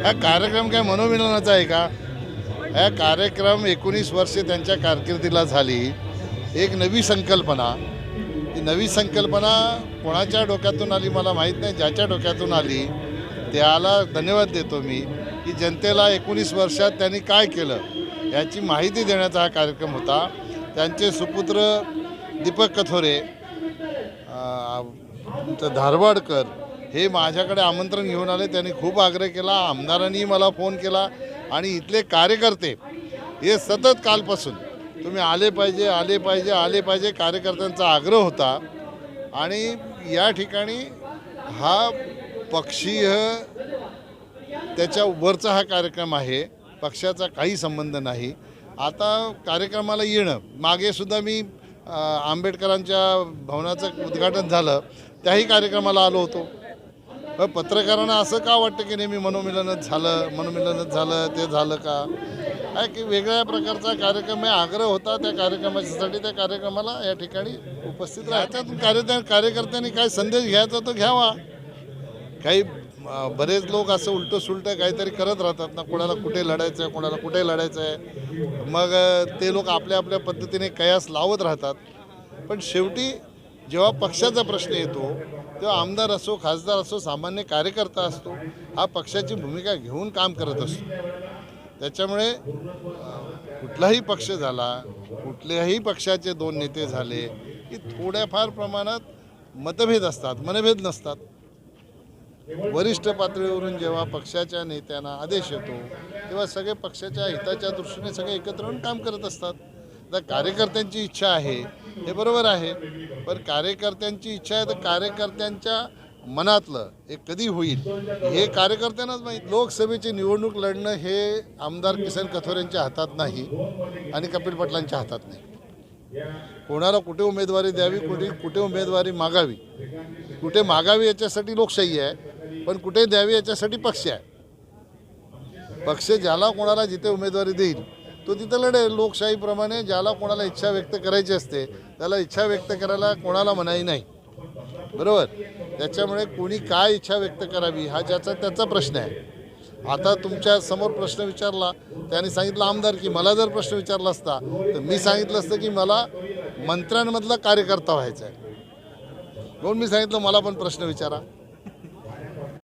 हा कार्यक्रम काय मनोमिलनाचा आहे का? हा कार्यक्रम 19 वर्षे त्यांच्या कारकिर्दीला झाली. एक नवी संकल्पना, ही नवी संकल्पना कोणाच्या डोक्यातून आली मला माहीत नाही. ज्याच्या डोक्यातून आली त्याला धन्यवाद देतो मी, की जनतेला 19 वर्षात त्यांनी काय केलं याची माहिती देण्याचा हा कार्यक्रम होता. त्यांचे सुपुत्र दीपक कथोरे, धारवाडकर हे माझ्याकडे आमंत्रण घेऊन आले. त्यांनी खूप आग्रह केला, आमदारांनी मला फोन केला आणि इथले कार्यकर्ते हे सतत कालपासून तुम्ही आले पाहिजे आले पाहिजे आले पाहिजे कार्यकर्त्यांचा आग्रह होता. आणि या ठिकाणी हा पक्षीय त्याच्या वरचा हा कार्यक्रम आहे, पक्षाचा काही संबंध नाही. आता कार्यक्रमाला येणं, मागे सुद्धा मी आंबेडकरांच्या भवनाचं उद्घाटन झालं त्याही कार्यक्रमाला आलो होतो. पण पत्रकारांना असं का वाटतं की नेहमी मनोमिलनच झालं ते झालं का? आहे की वेगळ्या प्रकारचा कार्यक्रम आहे. आग्रह होता त्या कार्यक्रमासाठी, त्या कार्यक्रमाला या ठिकाणी उपस्थित राहतात. कार्यकर्त्यांनी काय संदेश घ्यायचा तो घ्यावा. काही बरेच लोक असं उलटं सुलटं काहीतरी करत राहतात ना, कोणाला कुठे लढायचं आहे कोणाला कुठे लढायचं आहे. मग ते लोक आपल्या आपल्या पद्धतीने कयास लावत राहतात. पण शेवटी जेव्हा पक्षाचा प्रश्न येतो तेव्हा आमदार असो खासदार असो सामान्य कार्यकर्ता असतो, हा पक्षाची भूमिका घेऊन काम करत असतो. त्याच्यामुळे कुठलाही पक्ष झाला, कुठल्याही पक्षाचे दोन नेते झाले की थोड्याफार प्रमाणात मतभेद असतात, मनभेद नसतात. वरिष्ठ पातळीवरून जेव्हा पक्षाच्या नेत्यांना आदेश येतो तेव्हा सगळे पक्षाच्या हिताच्या दृष्टीने सगळे एकत्र येऊन काम करत असतात. तर कार्यकर्त्यांची इच्छा आहे हे बरोबर आहे, पण कार्यकर्त्यांची इच्छा आहे तर कार्यकर्त्यांच्या मनातलं हे कधी होईल हे कार्यकर्त्यांनाच माहीत. लोकसभेची निवडणूक लढणं हे आमदार किसन कथोरेंच्या हातात नाही आणि कपिल पाटलांच्या हातात नाही. कोणाला कुठे उमेदवारी द्यावी, कुठे उमेदवारी मागावी, कुठे मागावी याच्यासाठी लोकशाही आहे, पण कुठे द्यावी याच्यासाठी पक्ष आहे. पक्ष ज्याला कोणाला जिथे उमेदवारी देईल तो तिथं लढेल. लोकशाहीप्रमाणे ज्याला कोणाला इच्छा व्यक्त करायची असते त्याला इच्छा व्यक्त करायला कोणाला मनाई नाही, बरोबर. त्याच्यामुळे कोणी काय इच्छा व्यक्त करावी हा त्याचा प्रश्न आहे. आता तुमच्या समोर प्रश्न विचारला, त्यांनी सांगितलं आमदार, की मला जर प्रश्न विचारला असता तर मी सांगितलं असतं की मला मंत्र्यांमधला कार्यकर्ता व्हायचा आहे. म्हणून मी सांगितलं मला पण प्रश्न विचारा.